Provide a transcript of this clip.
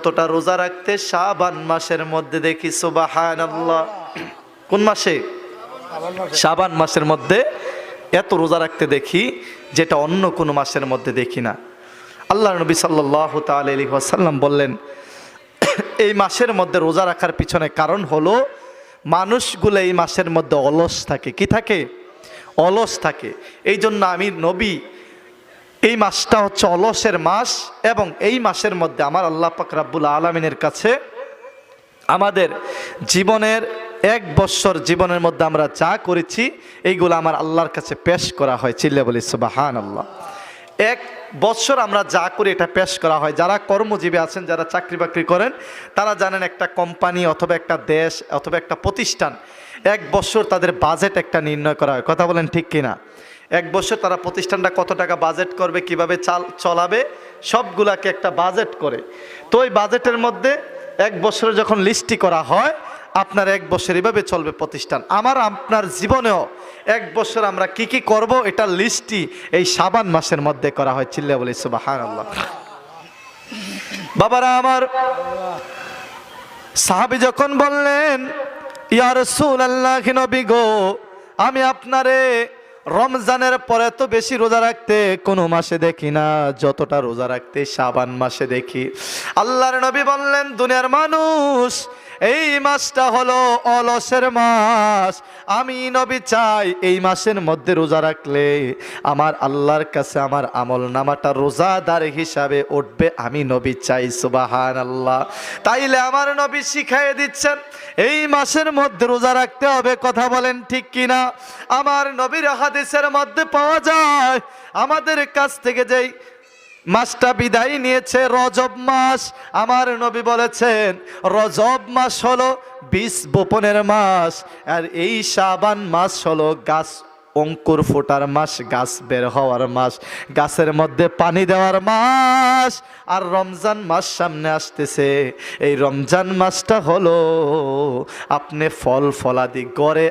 যতটা রোজা রাখতে শাবান মাসের মধ্যে দেখি। সুবহানাল্লাহ। কোন মাসে? শাবান মাসের মধ্যে এত রোজা রাখতে দেখি, যেটা অন্য কোনো মাসের মধ্যে দেখি না। আল্লাহর নবী সাল্লাল্লাহু তাআলা আলাইহি ওয়াসাল্লাম বললেন, এই মাসের মধ্যে রোজা রাখার পিছনে কারণ হলো মানুষগুলো এই মাসের মধ্যে অলস থাকে। কি থাকে? অলস থাকে। এই জন্য আমি নবী, এই মাসটা হচ্ছে অলসের মাস, এবং এই মাসের মধ্যে আমার আল্লাহ পাক রাব্বুল আলামিনের কাছে আমাদের জীবনের 1 বৎসর জীবনের মধ্যে আমরা যা করেছি এইগুলো আমার আল্লাহর কাছে পেশ করা হয়। চিল্লা বলি সুবহানাল্লাহ। 1 বৎসর আমরা যা করি এটা পেশ করা হয়। যারা কর্মজীবী আছেন, যারা চাকরি বাকরি করেন, তারা জানেন একটা কোম্পানি অথবা একটা দেশ অথবা একটা প্রতিষ্ঠান 1 বৎসর তাদের বাজেট একটা নির্ণয় করা হয়। কথা বলেন ঠিক কিনা? 1 বছর তারা প্রতিষ্ঠানটা কত টাকা বাজেট করবে, কিভাবে চলাবে, সবগুলাকে একটা বাজেট করে। তো ওই বাজেটের মধ্যে 1 বছরে যখন লিস্টটি করা হয়, আপনার 1 বছর এভাবে চলবে প্রতিষ্ঠান। আমার আপনার জীবনেও 1 বছর আমরা কি কি করব, এটা লিস্টটি এই শাবান মাসের মধ্যে করা হয়। চিল্লা বলি সুবহানাল্লাহ। বাবারা আমার, সাহাবী যখন বললেন, ইয়া রাসূলুল্লাহ, নবী গো, আমি আপনারে রমজানের পরে তো বেশি রোজা রাখতে কোনো মাসে দেখি না, যতটা রোজা রাখতে শাবান মাসে দেখি। আল্লাহর নবী বললেন, দুনিয়ার মানুষ, এই মাসটা হলো অলসের মাস। আমি নবী চাই এই মাসের মধ্যে রোজা রাখলে আমার আল্লাহর কাছে আমার আমল নামাটা রোজাদার হিসাবে উঠবে। আমি নবী চাই। সুবহানাল্লাহ। তাইলে আমার নবী শিখাইয়ে দিচ্ছেন এই মাসের মধ্যে রোজা রাখতে হবে। কথা বলেন ঠিক কিনা? আমার নবীর হাদিসের মধ্যে পাওয়া যায়, আমাদের কাছ থেকে যেই মাসটা বিদায় নিয়েছে রজব মাস, আমার নবী বলেছেন রজব মাস হলো বীজ বপনের মাস, আর এই শাবান মাস হলো গাছ অঙ্কুর ফোটার মাস, গাছ বের হওয়ার মাস, গাছের মধ্যে পানি দেওয়ার মাস। আর রমজান মাস সামনে আসতেছে, এই রমজান মাসটা হলো আপনি ফল ফলাদি গড়ে